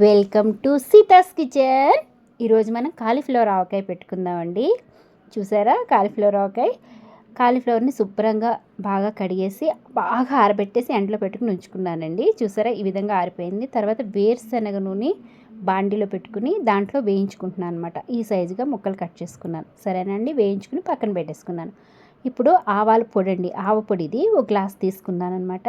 Welcome to సీతాస్ kitchen. ఈరోజు మనం cauliflower ఆవకాయ పెట్టుకుందామండి. చూసారా, కాలీఫ్లవర్ని శుభ్రంగా బాగా కడిగేసి బాగా ఆరబెట్టేసి ఎండలో పెట్టుకుని ఉంచుకున్నానండి. చూసారా, ఈ విధంగా ఆరిపోయింది. తర్వాత వేరుశనగ నూనె బాండీలో పెట్టుకుని దాంట్లో వేయించుకుంటున్నాను అనమాట. ఈ సైజుగా ముక్కలు కట్ చేసుకున్నాను. సరేనండి, వేయించుకుని పక్కన పెట్టేసుకున్నాను. ఇప్పుడు ఆవాల పొడి అండి, ఆవ పొడి ఇది ఒక గ్లాస్ తీసుకున్నాను అనమాట.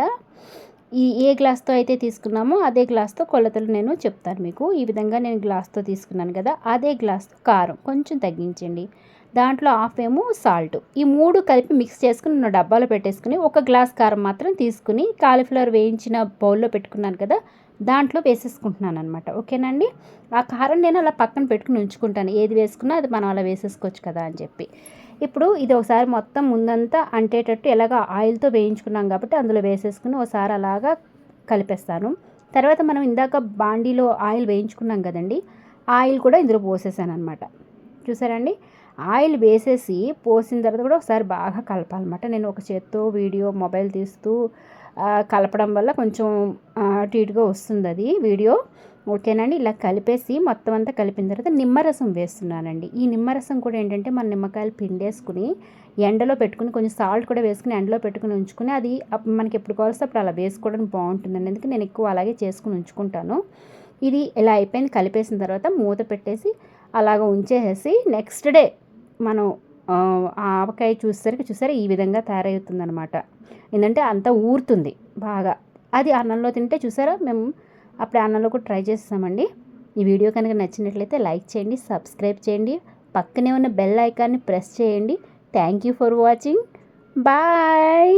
ఏ గ్లాస్తో అయితే తీసుకున్నామో అదే గ్లాస్తో కొలతలు నేను చెప్తాను మీకు. ఈ విధంగా నేను గ్లాస్తో తీసుకున్నాను కదా, అదే గ్లాస్తో కారం కొంచెం తగ్గించండి. దాంట్లో హాఫ్ ఏమో సాల్ట్. ఈ మూడు కలిపి మిక్స్ చేసుకుని నేను డబ్బాలో పెట్టేసుకుని ఒక గ్లాస్ కారం మాత్రం తీసుకుని కాలీఫ్లవర్ వేయించిన బౌల్లో పెట్టుకున్నాను కదా, దాంట్లో వేసేసుకుంటున్నాను అనమాట. ఓకేనండి, ఆ కారం నేను అలా పక్కన పెట్టుకుని ఉంచుకుంటాను. ఏది వేసుకున్నా అది మనం అలా వేసేసుకోవచ్చు కదా అని చెప్పి. ఇప్పుడు ఇది ఒకసారి మొత్తం ముందంతా అంటేటట్టు ఎలాగ ఆయిల్తో వేయించుకున్నాం కాబట్టి అందులో వేసేసుకుని ఒకసారి అలాగా కలిపేస్తాను. తర్వాత మనం ఇందాక బాండీలో ఆయిల్ వేయించుకున్నాం కదండి, ఆయిల్ కూడా ఇందులో పోసేసాను అనమాట. చూసారండి, ఆయిల్ వేసేసి పోసిన తర్వాత కూడా ఒకసారి బాగా కలపాలన్నమాట. నేను ఒక చేత్తో మొబైల్ తీస్తూ కలపడం వల్ల కొంచెం అటు ఇటుగా వస్తుంది అది వీడియో. ఓకేనండి, ఇలా కలిపేసి మొత్తం అంతా కలిపిన తర్వాత నిమ్మరసం వేస్తున్నానండి. ఈ నిమ్మరసం కూడా ఏంటంటే మన నిమ్మకాయలు పిండేసుకుని ఎండలో పెట్టుకుని కొంచెం సాల్ట్ కూడా వేసుకుని ఎండలో పెట్టుకుని ఉంచుకుని అది మనకి ఎప్పుడు కావాల్సి అప్పుడు అలా వేసుకోవడానికి బాగుంటుందండి. ఎందుకంటే నేను ఎక్కువ అలాగే చేసుకుని ఉంచుకుంటాను. ఇది ఇలా అయిపోయింది. కలిపేసిన తర్వాత మూత పెట్టేసి అలాగ ఉంచేసేసి నెక్స్ట్ డే మనం ఆవకాయ చూసారా ఈ విధంగా తయారవుతుంది అనమాట. ఏంటంటే అంతా ఊరుతుంది బాగా. అది అన్నంలో తింటే చూసారా, మేము అప్పుడే అన్నంలో కూడా ట్రై చేస్తామండి. ఈ వీడియో కనుక నచ్చినట్లయితే లైక్ చేయండి, సబ్స్క్రైబ్ చేయండి, పక్కనే ఉన్న బెల్ ఐకాన్ని ప్రెస్ చేయండి. Thank you for watching. Bye.